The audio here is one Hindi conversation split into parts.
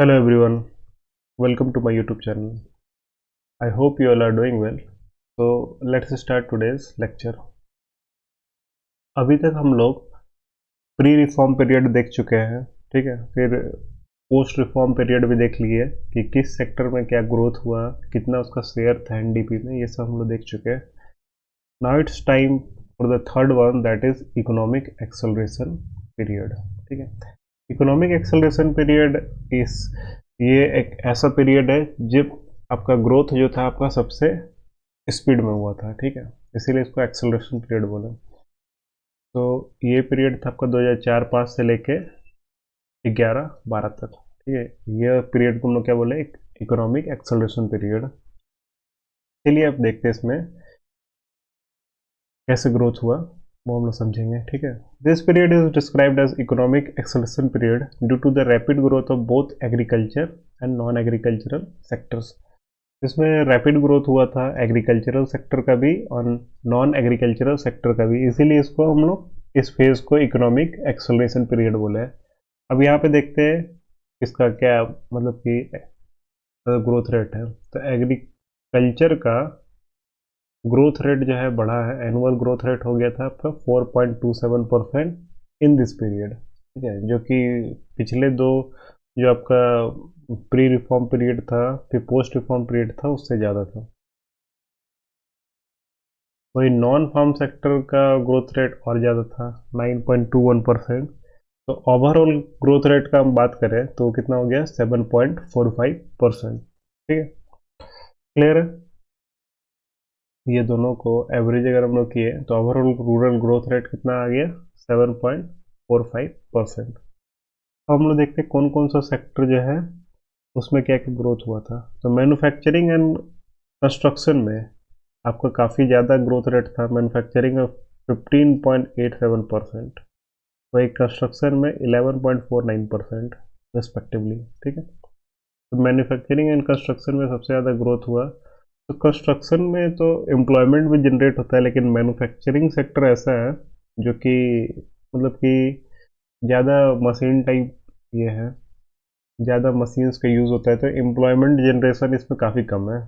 Hello everyone, welcome to my YouTube channel. I hope you all are doing well. So let's start today's lecture. अभी तक हम लोग प्री रिफॉर्म पीरियड देख चुके हैं, ठीक है। फिर पोस्ट रिफॉर्म पीरियड भी देख लिए कि किस सेक्टर में क्या ग्रोथ हुआ, कितना उसका शेयर था एनडीपी में, ये सब हम लोग देख चुके हैं। Now it's time for the third one, that is economic acceleration period, ठीक है। इकोनॉमिक एक्सेलरेशन पीरियड इस ये एक ऐसा पीरियड है जब आपका ग्रोथ जो था आपका सबसे स्पीड में हुआ था, ठीक है, इसीलिए इसको एक्सेलरेशन पीरियड बोला। तो ये पीरियड था आपका 2004-05 से लेके 11-12 तक, ठीक है। ये पीरियड को हम लोग क्या बोले, इकोनॉमिक एक्सेलरेशन पीरियड। चलिए अब देखते हैं इसमें कैसे ग्रोथ हुआ, वो हम लोग समझेंगे, ठीक है। This period is described as economic acceleration period due to the rapid growth of both agriculture and non agricultural sectors. इसमें रैपिड ग्रोथ हुआ था एग्रीकल्चरल सेक्टर का भी और नॉन एग्रीकल्चरल सेक्टर का भी, इसीलिए इसको हम लोग इस फेज को इकोनॉमिक एक्सेलरेशन पीरियड बोले हैं। अब यहाँ पे देखते हैं इसका क्या मतलब कि ग्रोथ रेट है। तो एग्रीकल्चर का ग्रोथ रेट जो है बढ़ा है, एनुअल ग्रोथ रेट हो गया था आपका 4.27% इन दिस पीरियड, ठीक है, जो कि पिछले दो जो आपका प्री रिफॉर्म पीरियड था फिर पोस्ट रिफॉर्म पीरियड था उससे ज़्यादा था। वही नॉन फार्म सेक्टर का ग्रोथ रेट और ज़्यादा था 9.21%। तो ओवरऑल ग्रोथ रेट का हम बात करें तो कितना हो गया 7.45%, ठीक है। क्लियर है। ये दोनों को एवरेज अगर हम लोग किए तो ओवरऑल रूरल ग्रोथ रेट कितना आ गया 7.45%। अब हम लोग देखते हैं कौन कौन सा सेक्टर जो है उसमें क्या क्या ग्रोथ हुआ था। तो मैन्युफैक्चरिंग एंड कंस्ट्रक्शन में आपका काफ़ी ज़्यादा ग्रोथ रेट था। मैन्युफैक्चरिंग में 15.87%, वही कंस्ट्रक्शन में 11.49% रिस्पेक्टिवली, ठीक है। तो मैन्युफैक्चरिंग एंड कंस्ट्रक्शन में सबसे ज़्यादा ग्रोथ हुआ। तो कंस्ट्रक्शन में तो एम्प्लॉयमेंट भी जनरेट होता है, लेकिन मैन्युफैक्चरिंग सेक्टर ऐसा है जो कि मतलब कि ज़्यादा मशीन टाइप ये है, ज़्यादा मशीन्स का यूज़ होता है, तो एम्प्लॉयमेंट जनरेशन इसमें काफ़ी कम है।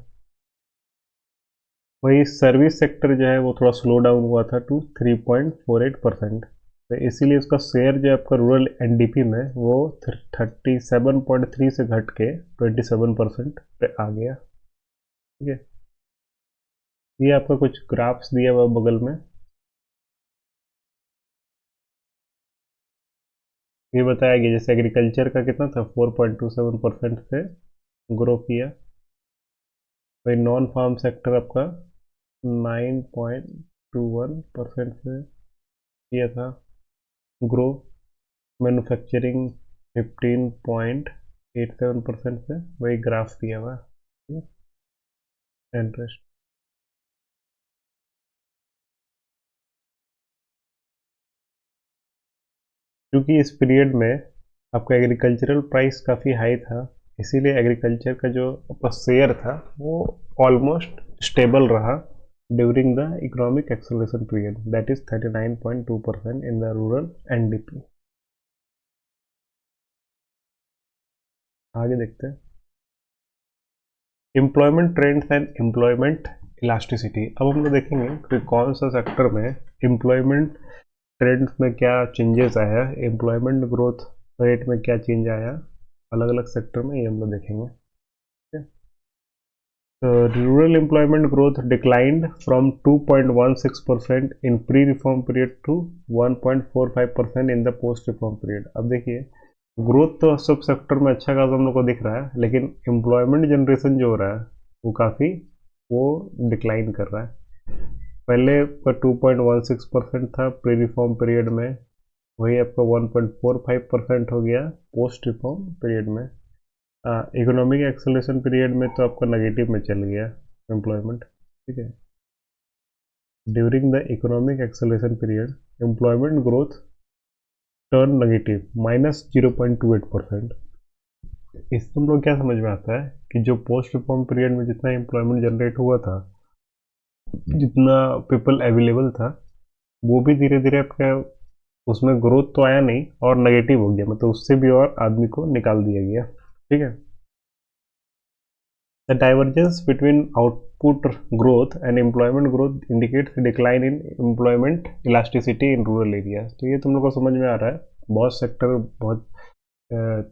वही सर्विस सेक्टर जो है वो थोड़ा स्लो डाउन हुआ था टू 3.48%। तो इसीलिए उसका शेयर जो आपका रूरल एनडीपी में वो 37.3 से घट के 27% पे आ गया, ठीक है। ये आपका कुछ ग्राफ्स दिया हुआ बगल में, ये बताया गया जैसे एग्रीकल्चर का कितना था 4.27% से ग्रो किया। वही नॉन फार्म सेक्टर आपका 9.21% से किया था ग्रो। मैन्युफैक्चरिंग 15.87% से, वही ग्राफ दिया हुआ है इंटरेस्ट। क्योंकि इस पीरियड में आपका एग्रीकल्चरल प्राइस काफ़ी हाई था, इसीलिए एग्रीकल्चर का जो आपका शेयर था वो ऑलमोस्ट स्टेबल रहा during the economic acceleration period, that is 39.2% in the rural NDP. आगे देखते हैं employment trends and employment elasticity. अब हम लोग देखेंगे कि कौन सा सेक्टर में एम्प्लॉयमेंट ट्रेंड्स में क्या चेंजेस आया, एम्प्लॉयमेंट ग्रोथ रेट में क्या चेंज आया अलग अलग सेक्टर में, ये हम लोग देखेंगे। Rural employment growth declined from 2.16% in pre-reform period to 1.45% in the post-reform period। अब देखिए ग्रोथ तो सब सेक्टर में अच्छा खासा हम लोग को दिख रहा है, लेकिन एम्प्लॉयमेंट जनरेशन जो हो रहा है वो काफ़ी वो डिक्लाइन कर रहा है। पहले आपका 2.16% था प्री रिफॉर्म पीरियड में, वही आपका 1.45% हो गया पोस्ट रिफॉर्म पीरियड में। इकोनॉमिक एक्सेलरेशन पीरियड में तो आपका नेगेटिव में चल गया एम्प्लॉयमेंट, ठीक है। During the economic acceleration period employment growth turn negative -0.28%। इससे हम लोग क्या समझ में आता है कि जो पोस्ट रिफॉर्म पीरियड में जितना एम्प्लॉयमेंट जनरेट हुआ था, जितना पीपल अवेलेबल था, वो भी धीरे धीरे आपका उसमें ग्रोथ तो आया नहीं और नेगेटिव हो गया, मतलब उससे भी और आदमी को निकाल दिया गया, ठीक है। The divergence between output growth and employment growth indicates decline in employment elasticity in rural area. तो ये तुम लोग को समझ में आ रहा है, बहुत सेक्टर बहुत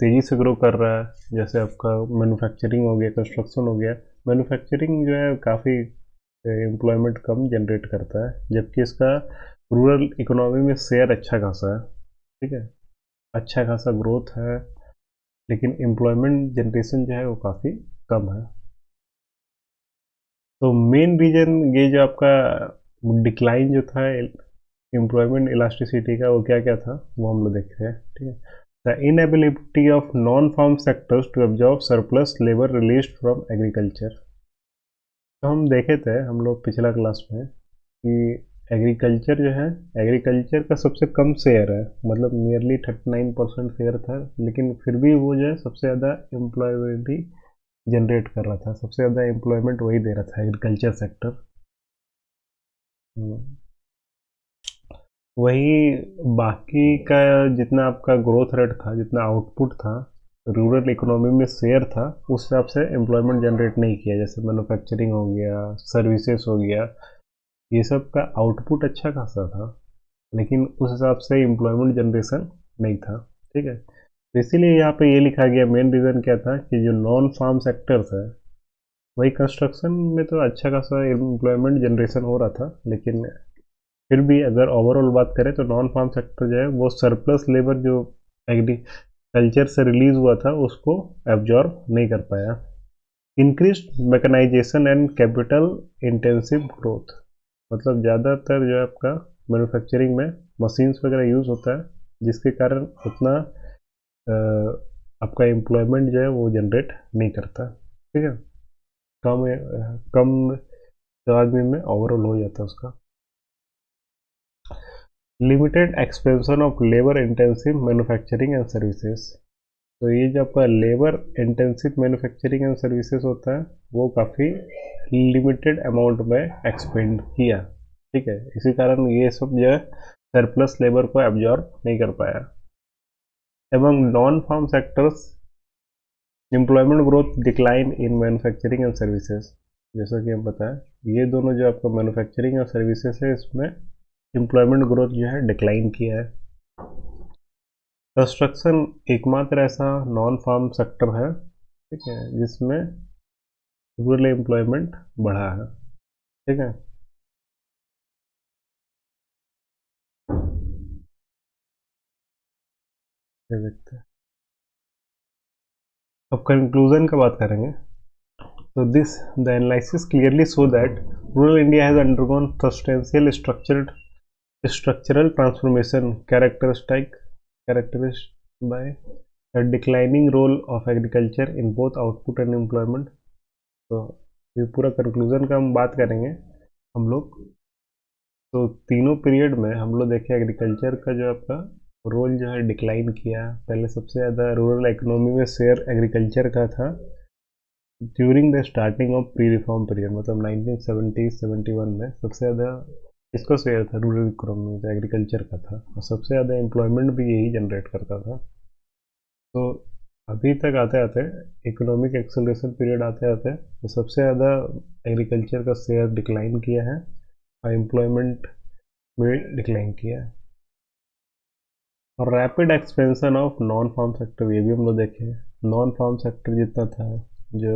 तेज़ी से ग्रो कर रहा है। जैसे आपका मैन्युफैक्चरिंग हो गया, कंस्ट्रक्शन हो गया। मैन्युफैक्चरिंग जो है काफ़ी एम्प्लॉयमेंट कम जनरेट करता है, जबकि इसका रूरल इकोनॉमी में शेयर अच्छा खासा है। ठीक है, अच्छा खासा ग्रोथ है, लेकिन एम्प्लॉयमेंट जनरेशन जो है वो काफ़ी कम है। तो मेन रीजन ये जो आपका डिक्लाइन जो था एम्प्लॉयमेंट इलास्टिसिटी का, वो क्या क्या था वो हम लोग देखते हैं। ठीक है, the inability of non farm sectors to absorb surplus labour released from agriculture. तो हम देखे थे हम लोग पिछला क्लास में कि एग्रीकल्चर जो है, एग्रीकल्चर का सबसे कम शेयर है, मतलब नियरली 39% शेयर था, लेकिन फिर भी वो जो है सबसे ज़्यादा एम्प्लॉयबिलिटी जनरेट कर रहा था, सबसे ज़्यादा एम्प्लॉयमेंट वही दे रहा था, एग्रीकल्चर सेक्टर। वही बाकी का जितना आपका ग्रोथ रेट था, जितना आउटपुट था, रूरल इकोनॉमी में शेयर था, उस हिसाब से एम्प्लॉयमेंट जनरेट नहीं किया। जैसे मैन्युफैक्चरिंग हो गया, सर्विसेज हो गया, ये सब का आउटपुट अच्छा खासा था, लेकिन उस हिसाब से एम्प्लॉयमेंट जनरेशन नहीं था। ठीक है, तो इसीलिए यहाँ पे ये लिखा गया, मेन रीज़न क्या था कि जो नॉन फार्म सेक्टर्स है, वही कंस्ट्रक्शन में तो अच्छा खासा एम्प्लॉयमेंट जनरेशन हो रहा था, लेकिन फिर भी अगर ओवरऑल बात करें तो नॉन फार्म सेक्टर जो है वो सरप्लस लेबर जो एग्रीकल्चर से रिलीज हुआ था उसको एब्जॉर्ब नहीं कर पाया। Increase mechanisation and capital intensive growth, मतलब ज़्यादातर जो है आपका मैन्युफैक्चरिंग में मशीन्स वगैरह यूज़ होता है, जिसके कारण उतना आपका एम्प्लॉयमेंट जो है वो जनरेट नहीं करता। ठीक है, कम कम आदमी में ओवरऑल हो जाता है उसका। Limited expansion of labour intensive manufacturing and services. तो ये जो आपका labour intensive manufacturing and services होता है, वो काफ़ी लिमिटेड अमाउंट में एक्सपेंड किया। ठीक है, इसी कारण ये सब जो है सरप्लस लेबर को एब्जॉर्ब नहीं कर पाया। एवं non farm sectors employment growth decline in manufacturing and services. जैसा कि हम बताएं, ये दोनों जो आपका मैन्युफैक्चरिंग और सर्विसेज है, इसमें एम्प्लॉयमेंट ग्रोथ जो है डिक्लाइन किया है। कंस्ट्रक्शन एकमात्र ऐसा नॉन फार्म सेक्टर है, ठीक है, जिसमें रूरल एम्प्लॉयमेंट बढ़ा है। ठीक है, ये देखते हैं। अब कंक्लूजन का बात करेंगे, तो this the analysis clearly show that rural India has undergone substantial structural transformation characterized by a declining role of agriculture in both output and employment। तो ये पूरा कंक्लूजन का हम बात करेंगे हम लोग। तो तीनों पीरियड में हम लोग देखें एग्रीकल्चर का जो आपका रोल जो है डिक्लाइन किया। पहले सबसे ज़्यादा रूरल इकोनॉमी में शेयर एग्रीकल्चर का था during the starting of pre reform period, मतलब 1970-71 में सबसे ज़्यादा इसका शेयर था रूरल इकोनॉमी में, एग्रीकल्चर का था, और सबसे ज़्यादा एम्प्लॉयमेंट भी यही जनरेट करता था। तो अभी तक आते आते इकोनॉमिक एक्सेलरेशन पीरियड आते आते तो सबसे ज़्यादा एग्रीकल्चर का शेयर डिक्लाइन किया है और एम्प्लॉयमेंट भी डिक्लाइन किया है। और rapid expansion of non farm sector, ये भी हम लोग देखे। नॉन फार्म सेक्टर जितना था, जो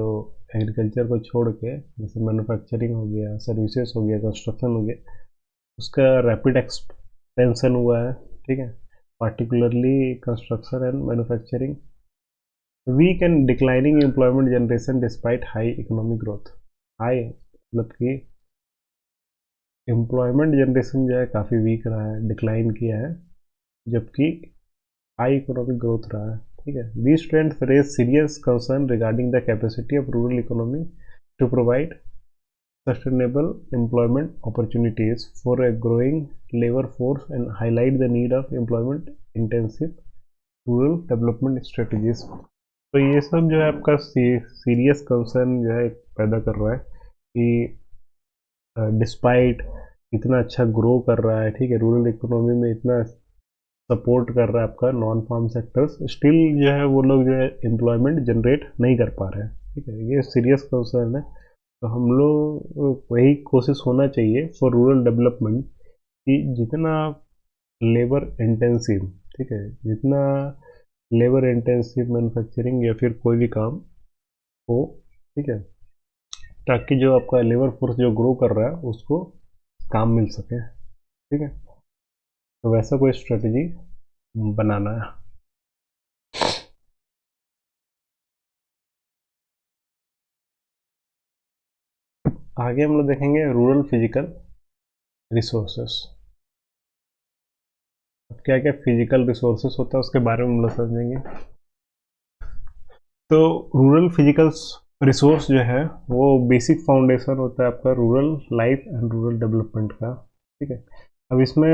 एग्रीकल्चर को छोड़ के, जैसे मैन्युफैक्चरिंग हो गया, सर्विसेज हो गया, कंस्ट्रक्शन हो गया, उसका रैपिड एक्सपेंशन हुआ है। ठीक है, particularly construction and manufacturing. Weak and declining employment generation despite high economic growth. High मतलब कि एम्प्लॉयमेंट जनरेशन जो है काफ़ी वीक रहा है, डिक्लाइन किया है, जबकि हाई इकोनॉमिक ग्रोथ रहा है। ठीक है, these trends raise serious concern regarding the capacity of rural economy to provide sustainable employment opportunities for a growing labor force and highlight the need of employment intensive rural development strategies. तो ये सब जो है आपका सीरियस कंसर्न जो है पैदा कर रहा है कि डिस्पाइट इतना अच्छा ग्रो कर रहा है, ठीक है, रूरल इकोनॉमी में इतना सपोर्ट कर रहा है आपका नॉन फार्म सेक्टर्स, स्टिल जो है वो लोग जो है एम्प्लॉयमेंट जनरेट नहीं कर पा रहे हैं। ठीक है, ये सीरियस कंसर्न है। तो हम लोग वही कोशिश होना चाहिए फॉर रूरल डेवलपमेंट कि जितना लेबर इंटेंसिव, ठीक है, जितना लेबर इंटेंसिव मैन्युफैक्चरिंग या फिर कोई भी काम हो, ठीक है, ताकि जो आपका लेबर फोर्स जो ग्रो कर रहा है उसको काम मिल सके। ठीक है, तो वैसा कोई स्ट्रेटजी बनाना है। आगे हम लोग देखेंगे रूरल फिजिकल रिसोर्सेस। क्या क्या फिजिकल रिसोर्सेस होता है उसके बारे में हम लोग समझेंगे। तो रूरल फिजिकल रिसोर्स जो है वो बेसिक फाउंडेशन होता है आपका rural life and rural development का। ठीक है, अब इसमें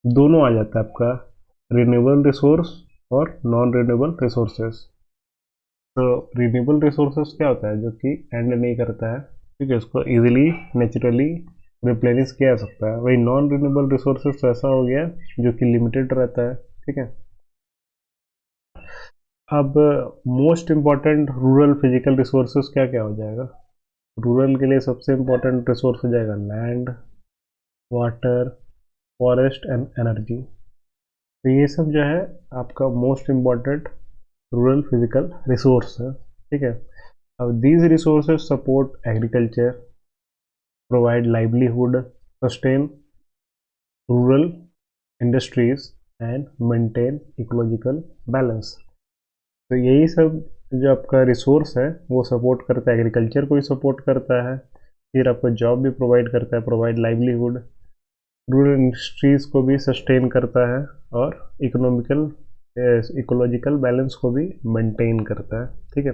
दोनों आ जाता है आपका रिन्यूएबल रिसोर्स और नॉन रिन्यूएबल रिसोर्सेस। तो रिन्यूएबल रिसोर्सेस क्या होता है, जो कि एंड नहीं करता है, ठीक है, उसको इजीली नेचुरली रिप्लेनिश किया जा सकता है। वही नॉन रिन्यूएबल रिसोर्सेस ऐसा हो गया जो कि लिमिटेड रहता है। ठीक है, अब most important rural physical resources क्या क्या हो जाएगा। रूरल के लिए सबसे इम्पॉर्टेंट रिसोर्स हो जाएगा land, water, forest and energy. तो ये सब जो है आपका most important rural physical resource है। ठीक है, अब these resources support agriculture, provide livelihood, sustain rural industries and maintain ecological balance. तो यही सब जो आपका रिसोर्स है वो सपोर्ट करता है, एग्रीकल्चर को भी सपोर्ट करता है, फिर आपको जॉब भी प्रोवाइड करता है, प्रोवाइड लाइवलीहुड, रूरल इंडस्ट्रीज़ को भी सस्टेन करता है, और इकोनॉमिकल इकोलॉजिकल बैलेंस को भी मेंटेन करता है। ठीक है,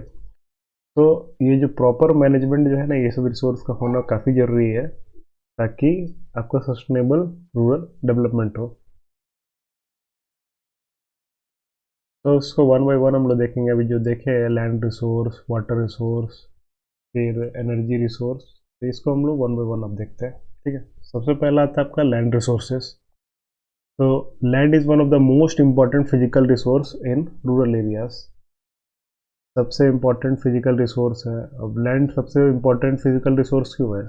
तो ये जो प्रॉपर मैनेजमेंट जो है ना, ये सब रिसोर्स का होना काफ़ी ज़रूरी है ताकि आपका सस्टेनेबल रूरल डेवलपमेंट हो। तो उसको वन बाय वन हम लोग देखेंगे। अभी जो देखे लैंड रिसोर्स, वाटर रिसोर्स, फिर एनर्जी रिसोर्स, तो इसको हम लोग वन बाय वन अब देखते हैं। ठीक है, सबसे पहला आता है आपका लैंड रिसोर्सेस। तो land is one of the most important physical resource in rural areas. सबसे इम्पॉर्टेंट फिजिकल रिसोर्स है। अब लैंड सबसे इम्पॉर्टेंट फिजिकल रिसोर्स क्यों है,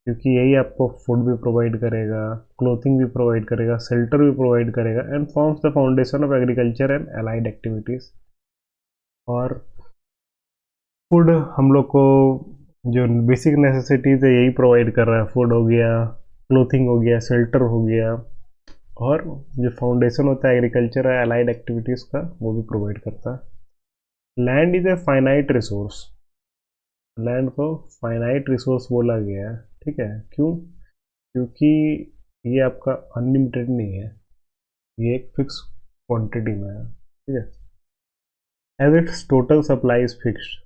क्योंकि यही आपको फूड भी प्रोवाइड करेगा, क्लोथिंग भी प्रोवाइड करेगा, शेल्टर भी प्रोवाइड करेगा, and forms the foundation of agriculture and allied activities. और फूड हम लोग को जो बेसिक नेसेसिटीज़ है यही प्रोवाइड कर रहा है। फूड हो गया, क्लोथिंग हो गया, शेल्टर हो गया, और जो फाउंडेशन होता है एग्रीकल्चर है अलाइड एक्टिविटीज़ का वो भी प्रोवाइड करता है। Land is a finite resource. Land को फाइनाइट रिसोर्स बोला गया है। ठीक है, क्यों, क्योंकि ये आपका अनलिमिटेड नहीं है, ये एक फिक्स क्वांटिटी में है। ठीक है, as its total supply is fixed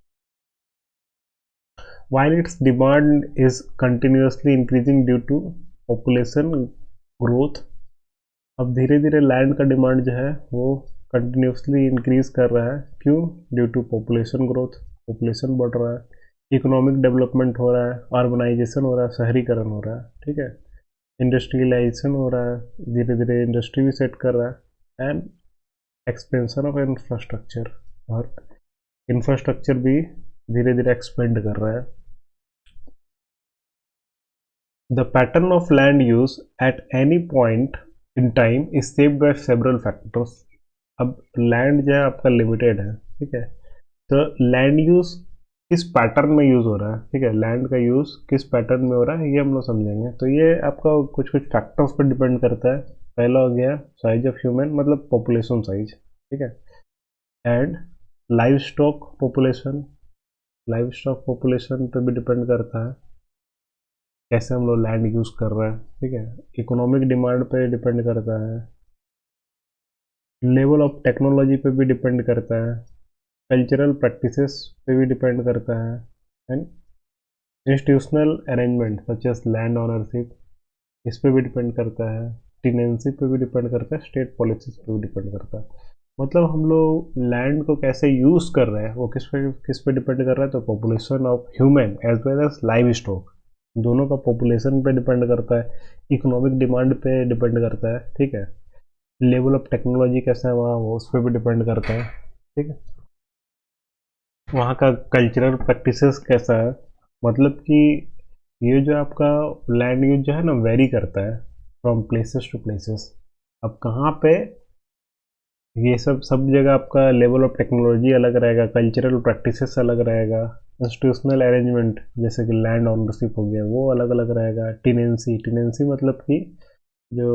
while its demand is continuously increasing due to population growth। अब धीरे धीरे लैंड का डिमांड जो है वो कंटिन्यूसली इंक्रीज कर रहा है। क्यों, due to population growth, population बढ़ रहा है, इकोनॉमिक डेवलपमेंट हो रहा है, अर्बनाइजेशन हो रहा है, शहरीकरण हो रहा है। ठीक है, इंडस्ट्रियलाइजेशन हो रहा है, धीरे धीरे इंडस्ट्री भी सेट कर रहा है, एंड एक्सपेंशन ऑफ इंफ्रास्ट्रक्चर, और इंफ्रास्ट्रक्चर भी धीरे धीरे एक्सपेंड कर रहा है। The pattern of land use at any point in time is shaped by several factors। अब लैंड जो है आपका लिमिटेड है। ठीक है, तो लैंड यूज किस पैटर्न में यूज हो रहा है, ठीक है, लैंड का यूज किस पैटर्न में हो रहा है ये हम लोग समझेंगे। तो ये आपका कुछ कुछ फैक्टर्स पर डिपेंड करता है। पहला हो गया साइज ऑफ ह्यूमन, मतलब पॉपुलेशन साइज। ठीक है, and live stock population, live stock population पर भी डिपेंड करता है कैसे हम लोग लैंड यूज़ कर रहे हैं। ठीक है, इकोनॉमिक डिमांड पे डिपेंड करता है, लेवल ऑफ टेक्नोलॉजी पे भी डिपेंड करता है, कल्चरल प्रैक्टिसेस पे भी डिपेंड करता है, and institutional arrangement such as land ownership, इस पे भी डिपेंड करता है, टेनेंसी पे भी डिपेंड करता है, स्टेट पॉलिसीज पे भी डिपेंड करता है। मतलब हम लोग लैंड को कैसे यूज़ कर रहे हैं वो किस पे डिपेंड कर रहा है, तो population of human as well as livestock, दोनों का पॉपुलेशन पे डिपेंड करता है, इकोनॉमिक डिमांड पे डिपेंड करता है। ठीक है, लेवल ऑफ टेक्नोलॉजी कैसा है वहाँ, वो उस पर भी डिपेंड करता है। ठीक है, वहाँ का कल्चरल प्रैक्टिसेस कैसा है, मतलब कि ये जो आपका लैंड यूज जो है ना वेरी करता है फ्रॉम प्लेसेस टू प्लेसेस। अब कहाँ पे ये सब जगह आपका लेवल ऑफ टेक्नोलॉजी अलग रहेगा, कल्चरल प्रैक्टिसेस अलग रहेगा, इंस्टीट्यूशनल अरेंजमेंट जैसे कि लैंड ओनरशिप हो गया वो अलग अलग रहेगा। टिनेंसी, टिनेंसी मतलब कि जो,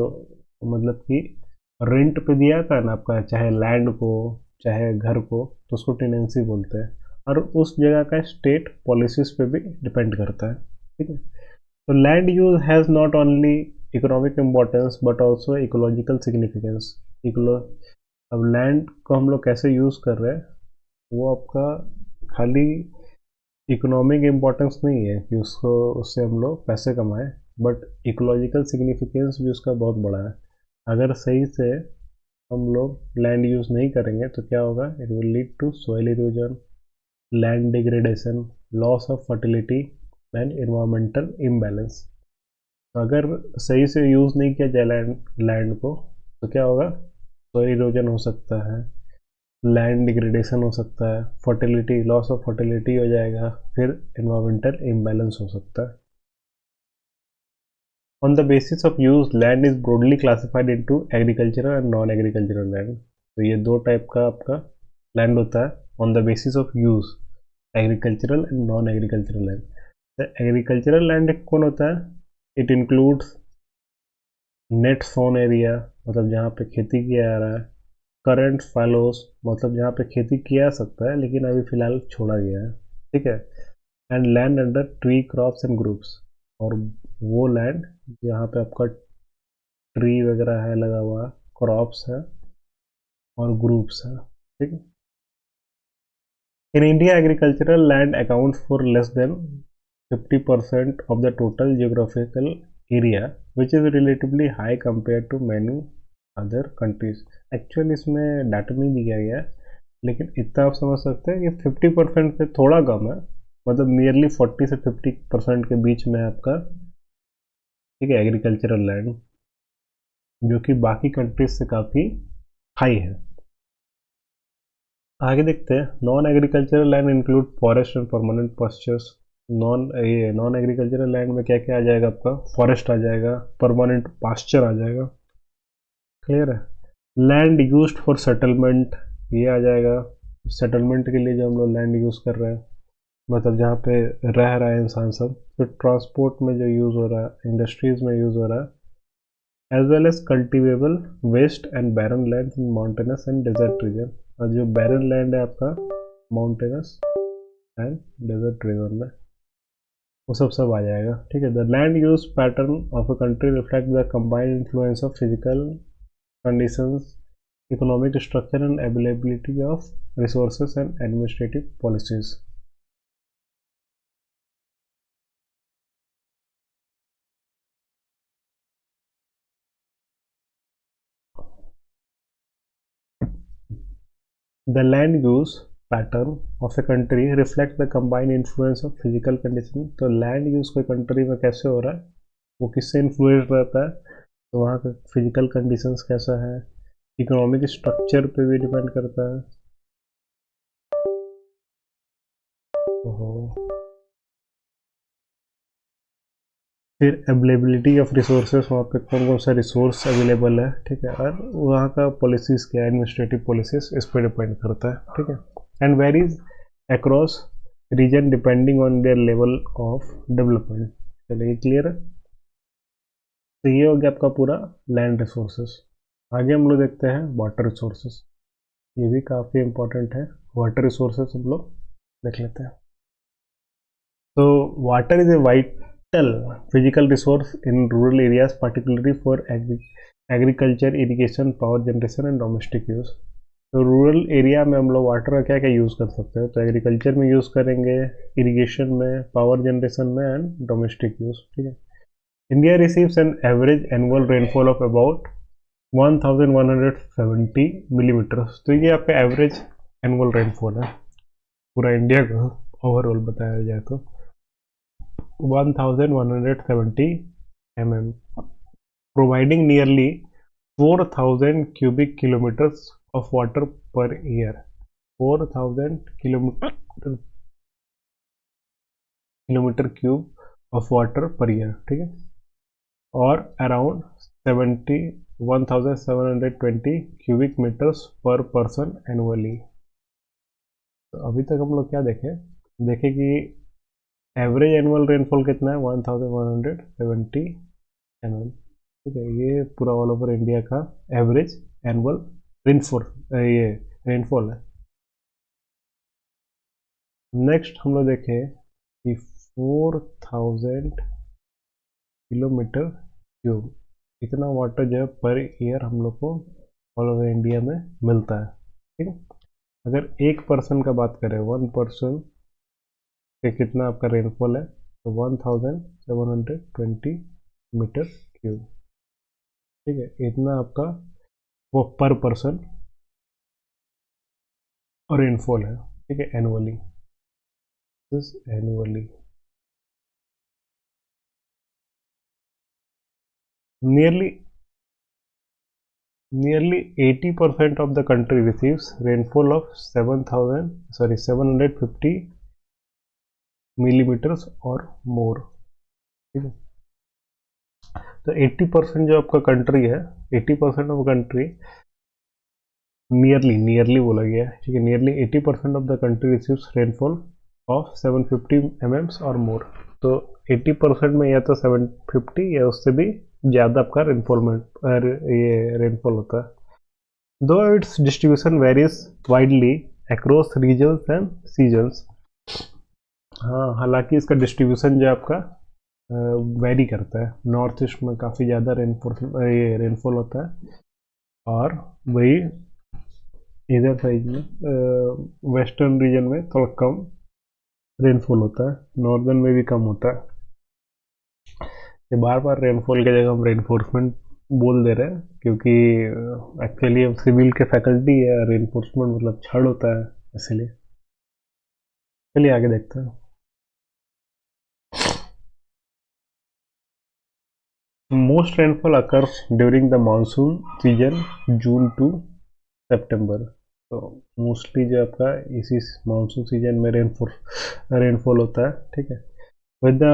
मतलब कि रेंट पे दिया था ना आपका, चाहे लैंड को चाहे घर को, तो उसको टेनेंसी बोलते हैं। और उस जगह का स्टेट पॉलिसीज पे भी डिपेंड करता है। ठीक है, तो land use has not only economic importance but also ecological significance. अब लैंड को हम लोग कैसे यूज़ कर रहे हैं, वो आपका खाली इकोनॉमिक इम्पोर्टेंस नहीं है कि उसको उससे हम लोग पैसे कमाएं, बट इकोलॉजिकल सिग्निफिकेंस भी उसका बहुत बड़ा है। अगर सही से हम लोग लैंड यूज़ नहीं करेंगे तो क्या होगा, it will lead to soil erosion, land degradation, loss of fertility and environmental imbalance. तो अगर सही से यूज़ नहीं किया जाए लैंड को, तो क्या होगा, सोइल इरोजन हो सकता है, लैंड डिग्रेडेशन हो सकता है, फर्टिलिटी, लॉस ऑफ फर्टिलिटी हो जाएगा, फिर इन्वायरमेंटल इम्बैलेंस हो सकता है। On the basis of use, land is broadly classified into agricultural and non-agricultural land. तो ये दो टाइप का आपका लैंड होता है on the basis of use, agricultural and non agricultural land. तो एग्रीकल्चरल लैंड कौन होता है, it includes net sown area, मतलब जहाँ पे खेती किया जा रहा है, करंट फैलोस, मतलब जहाँ पे खेती किया जा सकता है लेकिन अभी फिलहाल छोड़ा गया है। ठीक है, and land under tree crops and groups, और वो लैंड जहाँ पे आपका ट्री वगैरह है लगा हुआ, क्रॉप्स है और ग्रुप्स है। ठीक है, in India agricultural land accounts for less than 50% of the total geographical area, which is relatively high compared to many other countries. Actual इसमें डाटा नहीं दिया गया है, लेकिन इतना आप समझ सकते हैं कि 50% से थोड़ा कम है, मतलब नियरली 40 से 50% के बीच में आपका, ठीक है, एग्रीकल्चरल लैंड, जो कि बाकी कंट्रीज से काफ़ी हाई है। आगे देखते हैं, non agricultural land include forest and permanent pastures. Non agricultural land में क्या क्या आ जाएगा आपका, फॉरेस्ट आ जाएगा, परमानेंट पास्चर आ जाएगा। क्लियर है, लैंड यूज्ड फॉर सेटलमेंट, ये आ जाएगा, सेटलमेंट के लिए जो हम लोग लैंड यूज़ कर रहे हैं, मतलब जहाँ पे रह रहा है इंसान सब। फिर ट्रांसपोर्ट में जो यूज़ हो रहा है, इंडस्ट्रीज में यूज़ हो रहा है, as well as cultivable waste and barren land in mountainous and desert region. और जो बैरन लैंड है आपका माउंटेनस एंड डेजर्ट रीजन में, वो सब आ जाएगा। ठीक है, the land use pattern of a country reflect the combined influence of physical conditions, economic structure and availability of resources and administrative policies. The land use pattern of a country reflect the combined influence of physical condition। तो लैंड यूज कोई कंट्री में कैसे हो रहा है, वो किससे इन्फ्लुएंस रहता है, तो वहाँ का फिजिकल कंडीशंस कैसा है, इकोनॉमिक स्ट्रक्चर पे भी डिपेंड करता है। ओहो, फिर अवेलेबिलिटी ऑफ रिसोर्सेज, वहाँ पे कौन कौन सा रिसोर्स अवेलेबल है। ठीक है, और वहाँ का पॉलिसीज क्या है, एडमिनिस्ट्रेटिव पॉलिसीज, इस पर डिपेंड करता है। ठीक है, and varies across region depending on their level of development. चलिए क्लियर है, तो ये हो गया आपका पूरा लैंड रिसोर्सेज। आगे हम लोग देखते हैं वाटर रिसोर्सेज, ये भी काफ़ी इंपॉर्टेंट है। वाटर रिसोर्सेज हम लोग देख लेते हैं। तो water is a vital physical resource in rural areas, particularly for agriculture, irrigation, power generation and domestic use। तो रूरल एरिया में हम लोग वाटर का क्या क्या यूज़ कर सकते हैं, तो एग्रीकल्चर में यूज़ करेंगे, इरिगेशन में, पावर जनरेशन में एंड डोमेस्टिक यूज़। ठीक है, India receives an average annual rainfall of about 1170 millimetre. तो ये आपका एवरेज एनुअल रेनफॉल है पूरा इंडिया का, ओवरऑल बताया जाए तो 1170 mm, providing nearly 4,000 cubic kilometers of water per year. 4,000 kilometre cube of water per year, ठीक है, और अराउंड 1720 क्यूबिक मीटर्स पर पर्सन एनुअली। तो अभी तक हम लोग क्या देखें कि एवरेज एनुअल रेनफॉल कितना है, 1170 mm, ठीक है। ये पूरा ऑल ओवर इंडिया का एवरेज एनुअल ये रेनफॉल है। नेक्स्ट हम लोग देखें कि 4,000 किलोमीटर क्यूब इतना वाटर जो है पर ईयर हम लोग को ऑल ओवर इंडिया में मिलता है, ठीक है। अगर एक पर्सन का बात करें, 1 पर्सन के कितना आपका रेनफॉल है, तो 1720 मीटर क्यूब, ठीक है। इतना आपका वो पर पर्सन और रेनफॉल है, ठीक है, annually, this annually. Nearly 80% of the country receives rainfall of 750 millimeters और more, ठीक है। तो 80% जो आपका कंट्री है, 80% ऑफ कंट्री, नियरली बोला गया है, ठीक है, nearly 80% of the country receives rainfall of 750 mm और मोर। तो 80% में या तो 750 या उससे भी ज़्यादा आपका रेनफॉल होता है। Though its distribution varies widely across regions and seasons. हाँ, हालांकि इसका डिस्ट्रीब्यूशन जो आपका वेरी करता है। नॉर्थ ईस्ट में काफ़ी ज़्यादा रेनफॉल होता है, और वही इधर साइड में वेस्टर्न रीजन में थोड़ा कम रेनफॉल होता है, नॉर्दर्न में भी कम होता है। ये बार बार रेनफॉल की जगह हम रेनफोर्समेंट बोल दे रहे हैं, क्योंकि एक्चुअली अब सिविल के फैकल्टी है, रेनफोर्समेंट मतलब छड़ होता है, इसलिए। चलिए आगे देखते हैं। Most rainfall occurs during the monsoon season, June to September. तो मोस्टली जो आपका इसी मानसून सीजन में रेनफॉल होता है, ठीक है, with the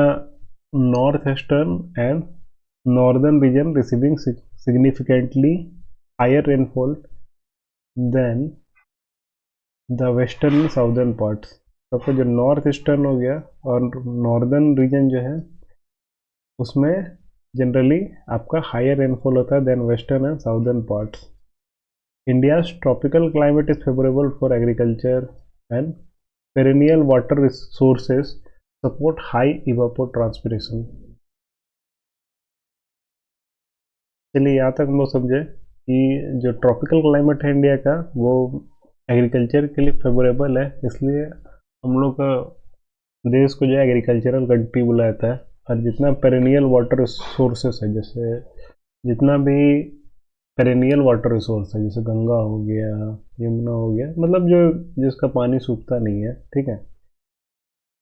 north eastern and northern region receiving significantly higher rainfall than the western and southern parts। तो आपका जो नॉर्थ ईस्टर्न हो गया और नॉर्दर्न रीजन जो है, उसमें जनरली आपका हायर रेनफॉल होता है then western and southern parts. India's tropical climate is favourable for agriculture and perennial water resources support high evapotranspiration. चलिए यहाँ तक हम लोग समझे कि जो ट्रॉपिकल क्लाइमेट है इंडिया का, वो एग्रीकल्चर के लिए फेवरेबल है, इसलिए हम लोग का देश को जो है एग्रीकल्चरल कंट्री बोला जाता है। और जितना पेरेनियल वाटर सोर्सेस है, जैसे जितना भी पेरेनियल वाटर रिसोर्स है, जैसे गंगा हो गया, यमुना हो गया, मतलब जो जिसका पानी सूखता नहीं है, ठीक है,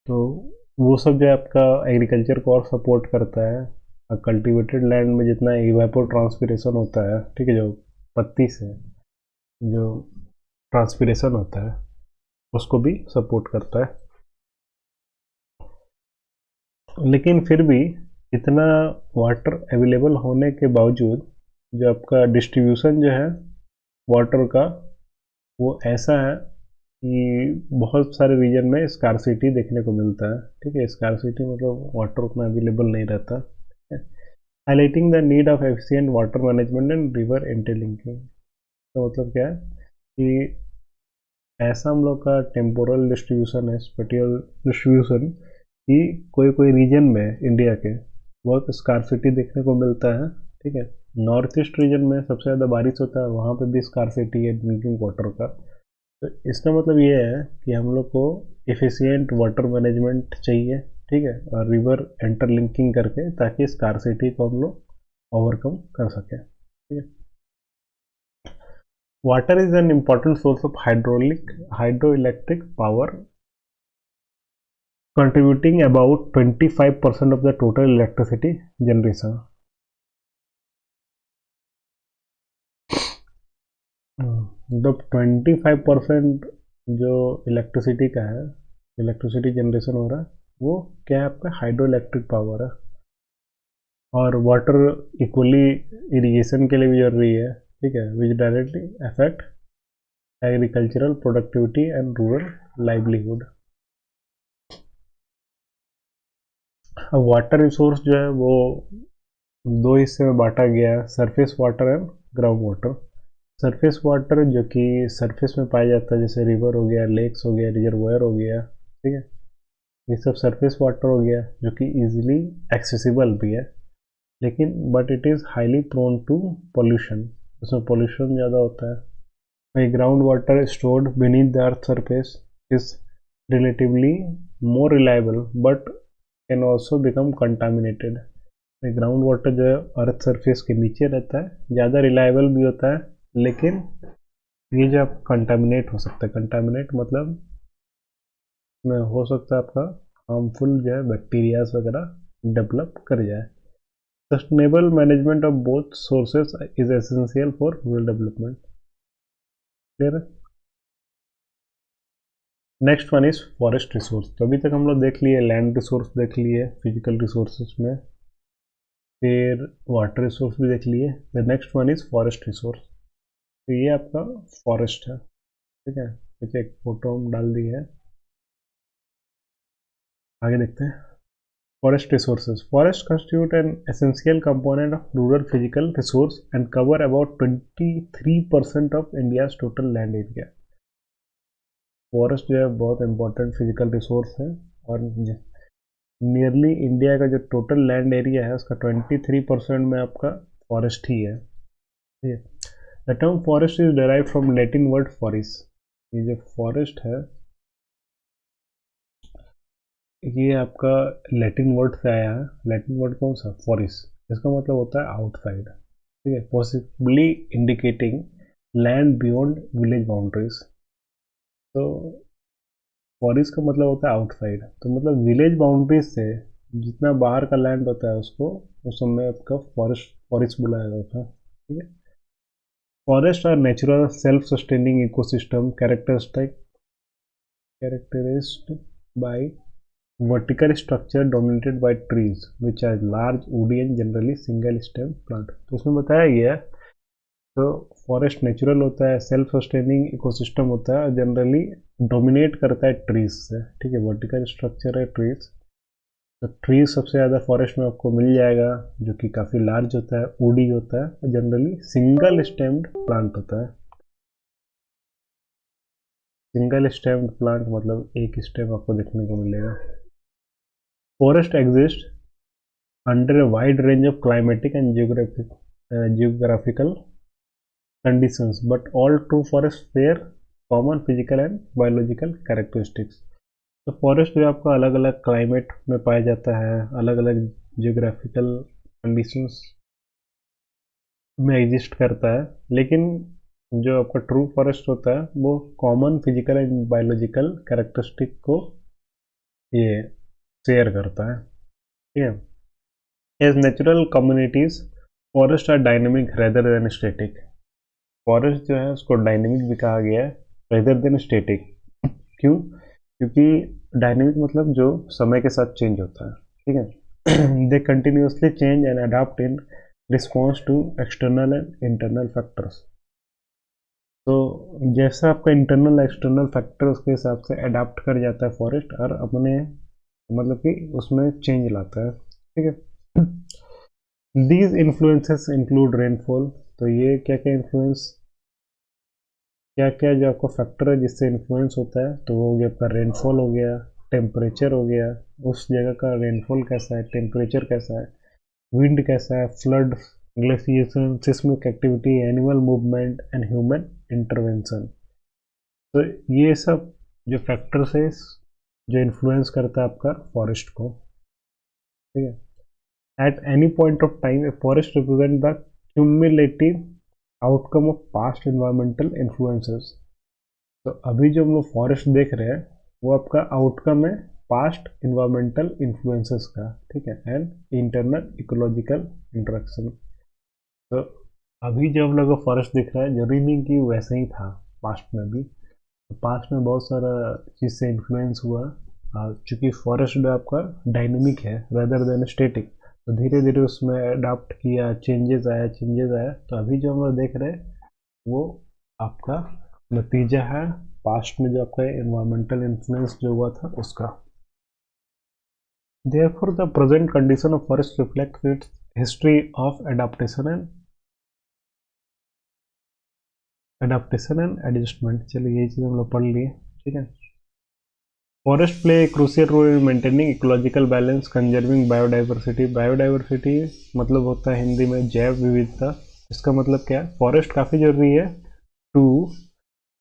तो वो सब जो है आपका एग्रीकल्चर को और सपोर्ट करता है। कल्टीवेटेड लैंड में जितना इवेपोट्रांसपिरेशन होता है, ठीक है, जो पत्ती से जो ट्रांसपिरेशन होता है, उसको भी सपोर्ट करता है। लेकिन फिर भी इतना वाटर अवेलेबल होने के बावजूद जो आपका डिस्ट्रीब्यूशन जो है वाटर का, वो ऐसा है कि बहुत सारे रीजन में स्कार्सिटी देखने को मिलता है, ठीक है। स्कार्सिटी मतलब वाटर उतना अवेलेबल नहीं रहता, highlighting the need of efficient water management and river interlinking. तो मतलब क्या है कि ऐसा हम लोग का टेम्पोरल डिस्ट्रीब्यूशन है, स्पेटियल डिस्ट्रीब्यूशन, कि कोई कोई रीजन में इंडिया के बहुत स्कार्सिटी देखने को मिलता है, ठीक है। नॉर्थ ईस्ट रीजन में सबसे ज़्यादा बारिश होता है, वहाँ पे भी स्कार्सिटी है ड्रिंकिंग वाटर का। तो इसका मतलब ये है कि हम लोग को एफिशिएंट वाटर मैनेजमेंट चाहिए, ठीक है, और रिवर इंटरलिंकिंग करके, ताकि स्कार्सिटी को हम लोग ओवरकम कर सकें, ठीक है। Water is an important source of hydroelectric power, contributing about 25% of the total electricity generation। मतलब 25% जो इलेक्ट्रिसिटी का है, इलेक्ट्रिसिटी जनरेशन हो रहा है, वो क्या है आपका हाइड्रो इलेक्ट्रिक पावर है। और वाटर इक्वली इरिगेशन के लिए भी जरूरी है, ठीक है, विच directly affect agricultural productivity and rural livelihood. अब वाटर रिसोर्स जो है वो दो हिस्से में बांटा गया है, surface water and ground water. Surface water जो कि सरफेस में पाया जाता है, जैसे रिवर हो गया, लेक्स हो गया, रिजर्वायर हो गया, ठीक है, ये सब सरफेस वाटर हो गया जो कि इजीली एक्सेसिबल भी है, लेकिन but it is highly prone to pollution, उसमें पोल्यूशन ज़्यादा होता है। वही ground water stored beneath the earth surface is relatively more reliable but can also become contaminated. Ground water जो है अर्थ सरफेस के नीचे रहता है, ज़्यादा रिलायबल भी होता है, लेकिन ये जो आप कंटामिनेट हो सकता है, कंटामिनेट मतलब में हो सकता है आपका हार्मफुल जो है बैक्टीरियाज वगैरह डेवलप कर जाए। Sustainable management of both sources is essential for rural development. Clear है। Next one is forest resource. तो अभी तक हम लोग देख लिए लैंड रिसोर्स, देख लिए फिजिकल रिसोर्सेज में, फिर वाटर रिसोर्स भी देख लिए। The next one is forest resource. तो ये आपका फॉरेस्ट है, ठीक है, पीछे एक फोटो हम डाल दी है, आगे देखते हैं। Forest resources. Forest constitute an essential component of rural physical resource and cover about 23% of India's total land area। Forest जो है बहुत इंपॉर्टेंट फिजिकल रिसोर्स है, और नियरली इंडिया का जो टोटल लैंड एरिया है उसका 23% में आपका फॉरेस्ट ही है, ठीक है। The term forest is derive from Latin word foris. ये जो फॉरेस्ट है ये आपका लैटिन वर्ड से आया है। लैटिन वर्ड कौन सा? फॉरिस। इसका मतलब होता है आउटसाइड, ठीक है, possibly indicating land beyond village boundaries. तो फॉरेस्ट का मतलब होता है आउटसाइड, तो मतलब विलेज बाउंड्रीज से जितना बाहर का लैंड होता है उसको उस समय आपका फॉरेस्ट फॉरेस्ट बुलाया जाता है, ठीक है। Forest are natural self sustaining ecosystem characterized by vertical structure dominated by trees which are large woody and generally single stem plant। तो उसमें बताया गया है, तो फॉरेस्ट नेचुरल होता है, सेल्फ सस्टेनिंग इकोसिस्टम होता है, जनरली डोमिनेट करता है ट्रीज से, ठीक है, वर्टिकल स्ट्रक्चर है ट्रीज। तो ट्रीज सबसे ज़्यादा फॉरेस्ट में आपको मिल जाएगा, जो कि काफ़ी लार्ज होता है, वुडी होता है, और जनरली सिंगल स्टेम्ड प्लांट होता है। सिंगल स्टेम्ड प्लांट मतलब एक स्टेम आपको देखने को मिलेगा। Forest exist under a wide range of climatic and geographical conditions, but all true forests share common physical and biological characteristics। तो फॉरेस्ट जो आपका अलग अलग क्लाइमेट में पाया जाता है, अलग अलग जियोग्राफिकल कंडीशंस में एग्जिस्ट करता है, लेकिन जो आपका ट्रू फॉरेस्ट होता है वो common physical and biological characteristic को ये शेयर करता है, ठीक है। As natural communities, forests are dynamic rather than static। Forest जो है उसको डायनेमिक भी कहा गया है rather than static। क्यों? क्योंकि डायनेमिक मतलब जो समय के साथ चेंज होता है, ठीक है। They continuously change and adapt in response to external and internal factors. तो जैसा आपका इंटरनल एक्सटर्नल फैक्टर उसके हिसाब से अडाप्ट कर जाता है फॉरेस्ट, और अपने मतलब कि उसमें चेंज लाता है, ठीक है। These influences include rainfall. तो ये क्या क्या इन्फ्लुएंस, क्या क्या जो आपका फैक्टर है जिससे इन्फ्लुएंस होता है, तो वो हो गया आपका रेनफॉल हो गया, टेम्परेचर हो गया, उस जगह का रेनफॉल कैसा है, टेम्परेचर कैसा है, विंड कैसा है, flood, glaciation, seismic activity, animal movement and human intervention. तो ये सब जो फैक्टर्स है जो इन्फ्लुएंस करता है आपका फॉरेस्ट को, ठीक है। At any point of time, a forest represents the cumulative outcome of past environmental influences। तो अभी जो हम लोग फॉरेस्ट देख रहे हैं वो आपका आउटकम है पास्ट इन्वायरमेंटल इन्फ्लुएंसेस का, ठीक है, एंड इंटरनल इकोलॉजिकल इंटरेक्शन। तो अभी जो हम लोग को फॉरेस्ट दिख रहा है, जरूरी नहीं कि वैसे ही था पास्ट में भी। पास्ट में बहुत सारा चीज़ से इन्फ्लुएंस हुआ। चूँकि फॉरेस्ट जो आपका डायनेमिक है रेदर देन स्टेटिक, तो धीरे धीरे उसमें अडाप्ट किया, चेंजेस आया, तो अभी जो हम लोग देख रहे हैं वो आपका नतीजा है पास्ट में जो आपका एनवायरमेंटल इन्फ्लुएंस जो हुआ था उसका। Therefore, the present condition of forest reflects its history of adaptation and adjustment. चलिए ये चीज़ हम लोग पढ़ लिए, ठीक है। Forest play crucial role in maintaining ecological balance, conserving biodiversity. Biodiversity मतलब होता है हिंदी में जैव विविधता। इसका मतलब क्या है, फॉरेस्ट काफ़ी जरूरी है टू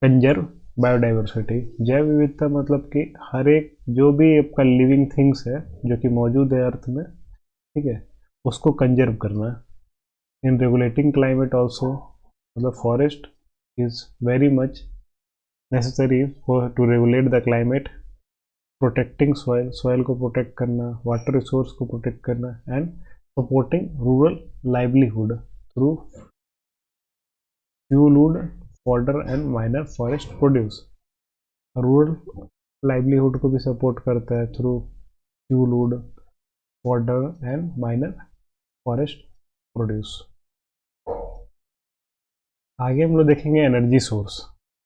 कंजर्व बायोडाइवर्सिटी। जैव विविधता मतलब कि हर एक जो भी आपका लिविंग थिंग्स है जो कि मौजूद है अर्थ में, ठीक है, उसको कंजर्व करना है। इन रेगुलेटिंग क्लाइमेट ऑल्सो, मतलब forest is very much necessary for to regulate the climate, protecting soil, soil को प्रोटेक्ट करना, वाटर रिसोर्स को प्रोटेक्ट करना, and supporting rural livelihood through fuelwood fodder and minor forest produce. Rural livelihood को भी सपोर्ट करता है through fuelwood fodder and minor forest produce. आगे हम लोग देखेंगे एनर्जी सोर्स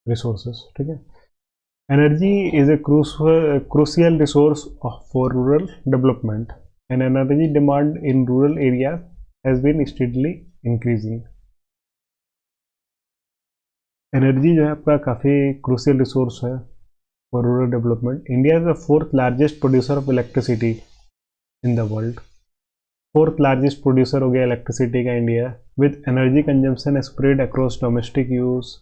रिसोर्सेस, ठीक है। Energy is a crucial resource for rural development, and energy demand in rural areas has been steadily increasing. Energy जो है आपका काफ़ी क्रूशियल रिसोर्स है for rural development. India is the fourth largest producer of electricity in the world. Fourth largest producer हो गया इलेक्ट्रिसिटी का India, with energy consumption spread across domestic use.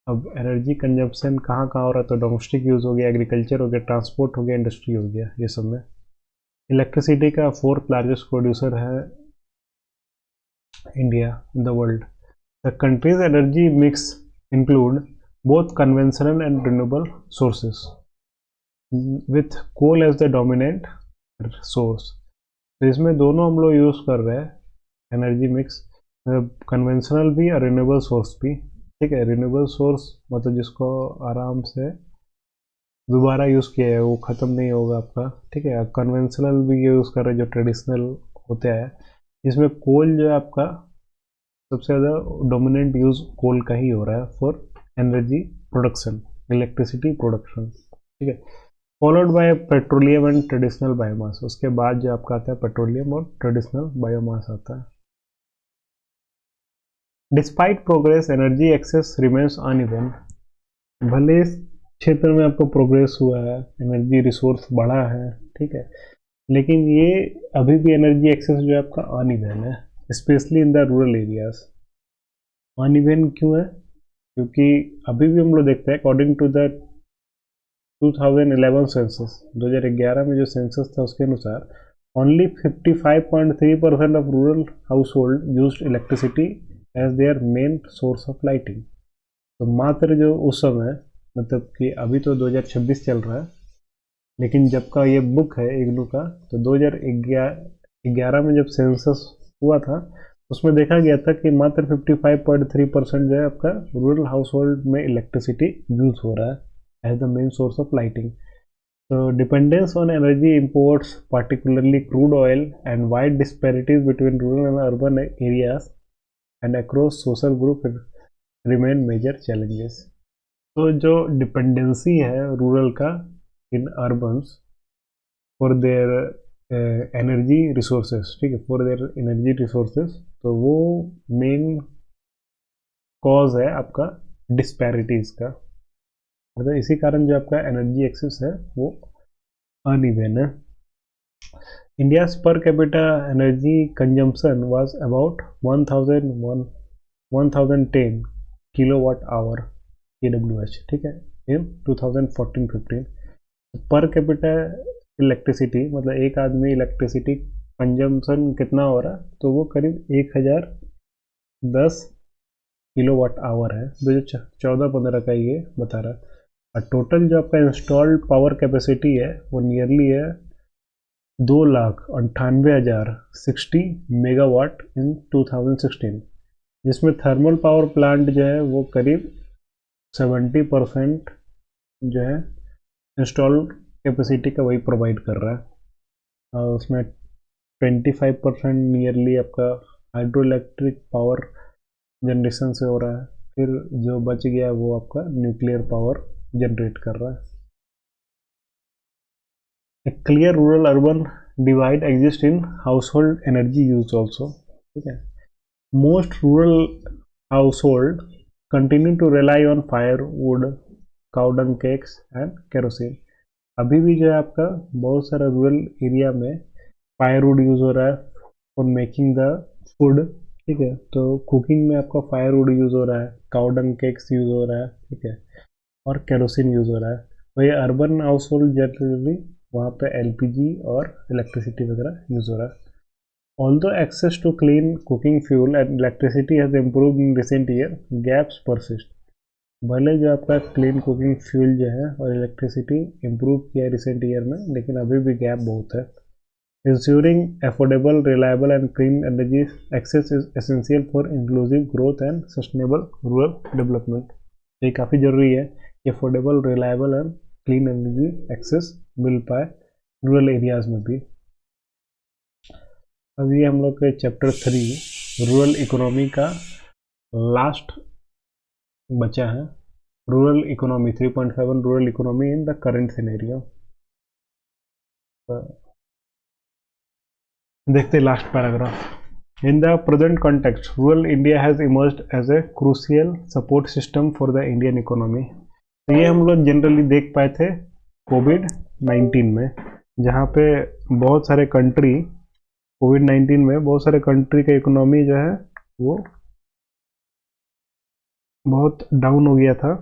अब एनर्जी कंजप्शन कहाँ कहाँ हो रहा है, तो डोमेस्टिक यूज़ हो गया, एग्रीकल्चर हो गया, ट्रांसपोर्ट हो गया, इंडस्ट्री हो गया, ये सब में। इलेक्ट्रिसिटी का फोर्थ लार्जेस्ट प्रोड्यूसर है India in the world. The country's energy mix include both conventional and renewable sources with coal as the dominant source. तो इसमें दोनों हम लोग यूज़ कर रहे हैं एनर्जी मिक्स, कन्वेंशनल भी और रिन्यूएबल सोर्स भी, ठीक है। रिन्यूएबल सोर्स मतलब जिसको आराम से दोबारा यूज़ किया है, वो ख़त्म नहीं होगा आपका, ठीक है। कन्वेंशनल भी यूज़ कर रहे हैं जो ट्रेडिशनल होता है, इसमें कोल जो है आपका सबसे ज़्यादा डोमिनेंट यूज़ कोल का ही हो रहा है for energy production, electricity production, ठीक है। Followed by petroleum and traditional biomass. उसके बाद जो आपका आता है पेट्रोलियम और ट्रेडिशनल बायोमास आता है। Despite progress energy access remains uneven. भले इस क्षेत्र में आपको प्रोग्रेस हुआ है, एनर्जी रिसोर्स बढ़ा है, ठीक है, लेकिन ये अभी भी एनर्जी एक्सेस जो है आपका अनइवन है, specially in the rural areas. Uneven क्यों है, क्योंकि अभी भी हम लोग देखते हैं अकॉर्डिंग टू द 2011 सेंसस, 2011 में जो सेंसस था उसके अनुसार only 55.3% of rural household use electricity as their main source of lighting. तो मात्र जो उस समय, मतलब कि अभी तो 2026 चल रहा है, लेकिन जब का ये बुक है इग्नू का, तो 2011 में जब सेंसस हुआ था उसमें देखा गया था कि मात्र 55.3% जो है आपका रूरल हाउस होल्ड में इलेक्ट्रिसिटी यूज हो रहा है as the main source of lighting. So dependence on energy imports, particularly crude oil, and wide disparities between rural and urban areas and across social group remain major challenges. तो जो डिपेंडेंसी है रूरल का इन अर्बन्स फॉर देयर एनर्जी रिसोर्सेज, ठीक है, फॉर देयर एनर्जी रिसोर्सेज, तो वो मेन कॉज है आपका डिस्पैरिटीज़ का। मतलब इसी कारण जो आपका एनर्जी एक्सेस है वो अनइवन है। India's per capita energy consumption was about 1010 kilowatt hour kWh, ठीक है, इन 2014-15। पर कैपिटा इलेक्ट्रिसिटी मतलब एक आदमी इलेक्ट्रिसिटी कंजम्पशन कितना हो रहा है, तो वो करीब 1010 किलोवाट आवर है, 2014-15 का ये बता रहा है। और टोटल जो आपका इंस्टॉल्ड पावर कैपेसिटी है वो नियरली है 2,98,060 मेगावाट इन 2016। जिसमें थर्मल पावर प्लांट जो है वो करीब 70% जो है इंस्टॉल्ड कैपेसिटी का वही प्रोवाइड कर रहा है, और उसमें 25% नियरली आपका हाइड्रो इलेक्ट्रिक पावर जनरेशन से हो रहा है, फिर जो बच गया वो आपका न्यूक्लियर पावर जनरेट कर रहा है। A clear rural urban divide exists in household energy use also. ठीक है, most rural household continue to rely on firewood, cow dung cakes and kerosene. अभी भी जो है आपका बहुत सारा रूरल एरिया में फायरवुड यूज हो रहा है फॉर मेकिंग द फूड। ठीक है, तो कुकिंग में आपका फायरवुड यूज हो रहा है, काउ डंग केक्स यूज हो रहा है, ठीक है, और केरोसिन यूज हो रहा है। वही अर्बन हाउस होल्ड जनरली वहाँ पे एलपीजी और इलेक्ट्रिसिटी वगैरह यूज हो रहा है। Although access to clean cooking fuel and electricity has improved in recent year, gaps persist. भले जो आपका क्लीन कुकिंग फ्यूल जो है और इलेक्ट्रिसिटी इम्प्रूव किया है रिसेंट ईयर में, लेकिन अभी भी गैप बहुत है। Ensuring affordable, reliable and clean energy access is essential for inclusive growth and sustainable rural development. ये काफ़ी ज़रूरी है कि affordable, reliable and clean energy access मिल पाए रूरल एरियाज में भी। अभी हम लोग के चैप्टर 3 रूरल इकोनॉमी का लास्ट बचा है, rural economy 3.7 rural economy in the current scenario. देखते last paragraph. In the present context rural India has emerged as a crucial support system for the Indian economy. तो ये हम लोग जनरली देख पाए थे कोविड-19 में, जहाँ पे बहुत सारे कंट्री कोविड-19 में बहुत सारे कंट्री का इकोनॉमी जो है वो बहुत डाउन हो गया था।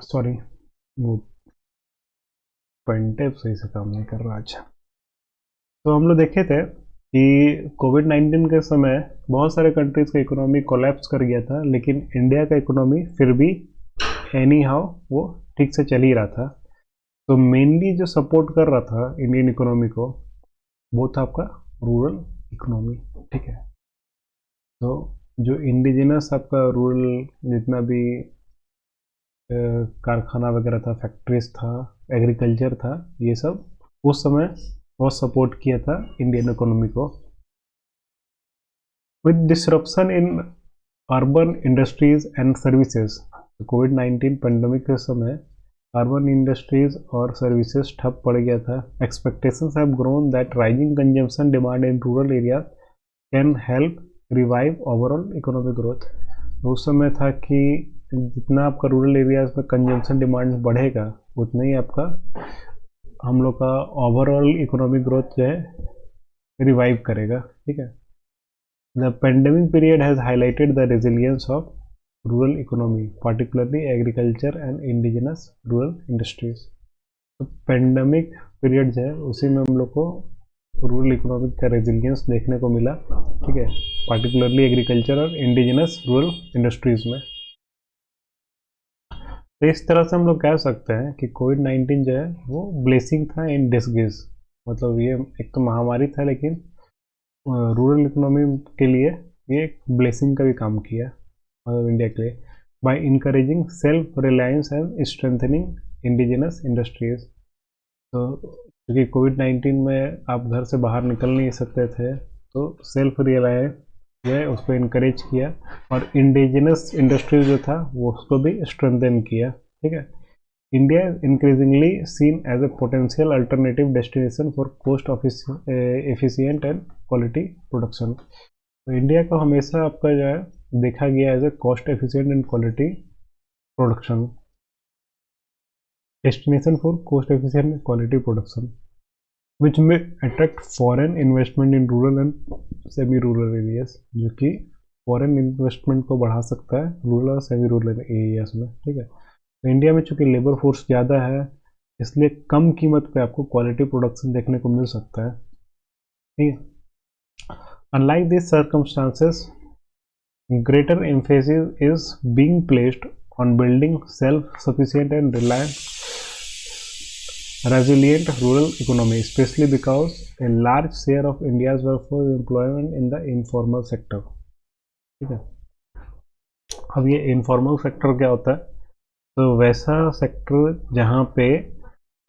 सॉरी, वो पेंटेप सही से काम नहीं कर रहा। अच्छा, तो हम लोग देखे थे कि कोविड-19 के समय बहुत सारे कंट्रीज का इकोनॉमी कोलैप्स कर गया था, लेकिन इंडिया का इकोनॉमी फिर भी एनी हाउ वो ठीक से चल ही रहा था। तो मेनली जो सपोर्ट कर रहा था इंडियन इकोनॉमी को वो था आपका रूरल इकोनॉमी। ठीक है, तो जो इंडिजिनस आपका रूरल जितना भी कारखाना वगैरह था, फैक्ट्रीज था, एग्रीकल्चर था, ये सब उस समय बहुत सपोर्ट किया था इंडियन इकोनॉमी को। With disruption in urban industries and services, covid pandemic के समय अर्बन इंडस्ट्रीज और सर्विसेज ठप पड़ गया था। Expectations have grown that rising consumption demand in rural area can help revive overall economic growth. उस समय था कि जितना आपका रूरल एरियाज में कंजम्पशन डिमांड बढ़ेगा उतना ही आपका हम लोग का ओवरऑल इकोनॉमिक ग्रोथ जो है रिवाइव करेगा। ठीक है, the pandemic period has highlighted the resilience of rural economy, particularly agriculture and indigenous rural industries. तो पेंडेमिक पीरियड जो है उसी में हम लोग को रूरल इकोनॉमिक का रेजिलियंस देखने को मिला। ठीक है, पार्टिकुलरली एग्रीकल्चर और इंडिजिनस रूरल इंडस्ट्रीज में। तो इस तरह से हम लोग कह सकते हैं कि कोविड-19 जो है वो ब्लेसिंग था इन डिसगिज। मतलब ये एक तो महामारी था, लेकिन रूरल इकोनॉमी के लिए ये एक ब्लेसिंग का भी काम किया मतलब इंडिया के लिए, by encouraging self reliance and strengthening indigenous industries. तो क्योंकि कोविड-19 में आप घर से बाहर निकल नहीं सकते थे, तो सेल्फ रिलायंस जो है उसको इनकरेज किया और इंडिजिनस इंडस्ट्रीज जो था वो उसको भी स्ट्रेंथन किया। ठीक है, India is increasingly seen as a potential alternative destination for cost efficient and quality production. तो इंडिया को हमेशा आपका जो है देखा गया as a cost efficient and quality production destination for cost efficient and quality production, which may attract foreign investment in rural and semi-rural areas, जो कि फॉरेन इन्वेस्टमेंट को बढ़ा सकता है रूरल और सेमी रूरल एरियाज में। ठीक है, तो इंडिया में चूँकि लेबर फोर्स ज़्यादा है, इसलिए कम कीमत पे आपको क्वालिटी प्रोडक्शन देखने को मिल सकता है। ठीक है, unlike this circumstances greater emphasis is being placed on building self-sufficient and resilient rural economy, especially because a large share of India's workforce is employment in the informal sector. ठीक है, अब ये इनफॉर्मल सेक्टर क्या होता है? तो वैसा सेक्टर जहाँ पे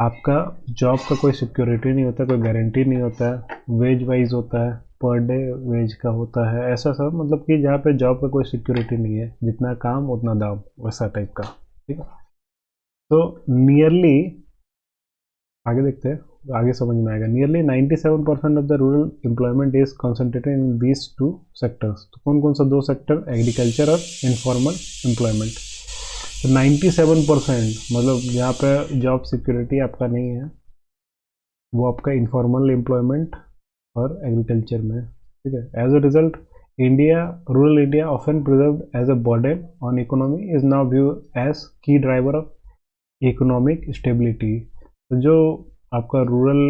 आपका जॉब का कोई सिक्योरिटी नहीं होता, कोई गारंटी नहीं होता है, वेज वाइज होता है, पर डे वेज का होता है, ऐसा सब, मतलब कि जहाँ पे जॉब का कोई सिक्योरिटी नहीं है, जितना काम उतना दाम, वैसा टाइप का। ठीक है, तो नियरली, आगे देखते हैं, आगे समझ में आएगा। Nearly 97% of the rural employment is concentrated in these two sectors. तो कौन कौन सा दो सेक्टर? एग्रीकल्चर और इनफॉर्मल एम्प्लॉयमेंट। तो 97% मतलब जहाँ पे जॉब सिक्योरिटी आपका नहीं है, वो आपका इनफॉर्मल एम्प्लॉयमेंट और एग्रीकल्चर में। ठीक है, as a result India, rural India often perceived as a burden on economy is now view as key driver of economic stability. तो जो आपका रूरल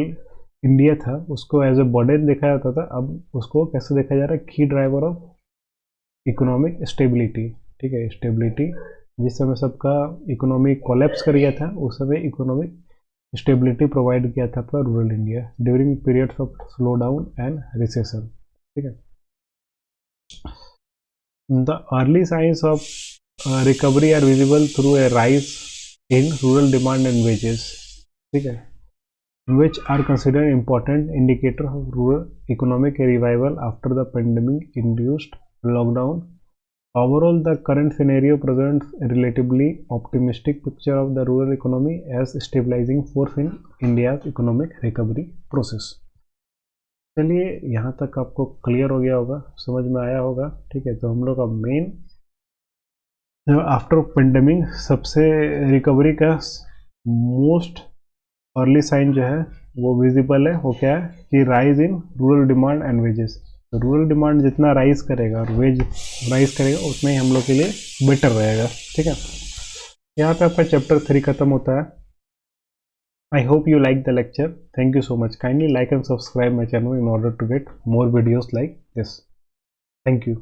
इंडिया था उसको एज ए बर्डन देखा जाता था, अब उसको कैसे देखा जा रहा है? की ड्राइवर ऑफ इकोनॉमिक स्टेबिलिटी। ठीक है, स्टेबिलिटी, जिस समय सबका इकोनॉमी कोलैप्स कर गया था उस समय इकोनॉमिक स्टेबिलिटी प्रोवाइड किया था आपका rural India during periods of slowdown and recession. ठीक है, the early signs of recovery are visible through a rise in rural demand and wages. ठीक है, which are considered important indicator of rural economic revival after the pandemic induced lockdown. Overall, the current scenario presents a relatively optimistic picture of the rural economy as stabilizing force in India's economic recovery process. चलिए, यहाँ तक आपको क्लियर हो गया होगा, समझ में आया होगा। ठीक है, तो हम लोग का मेन आफ्टर पेंडेमिक सबसे रिकवरी का मोस्ट अर्ली साइन जो है वो विजिबल है। वो क्या है कि rise in rural demand and wages. तो रूरल डिमांड जितना राइज करेगा और वेज राइज करेगा उतना ही हम लोग के लिए बेटर रहेगा। ठीक है, यहाँ पे आपका चैप्टर 3 खत्म होता है। I hope you like the lecture. Thank you so much. Kindly like and subscribe my channel in order to get more videos like this. Thank you.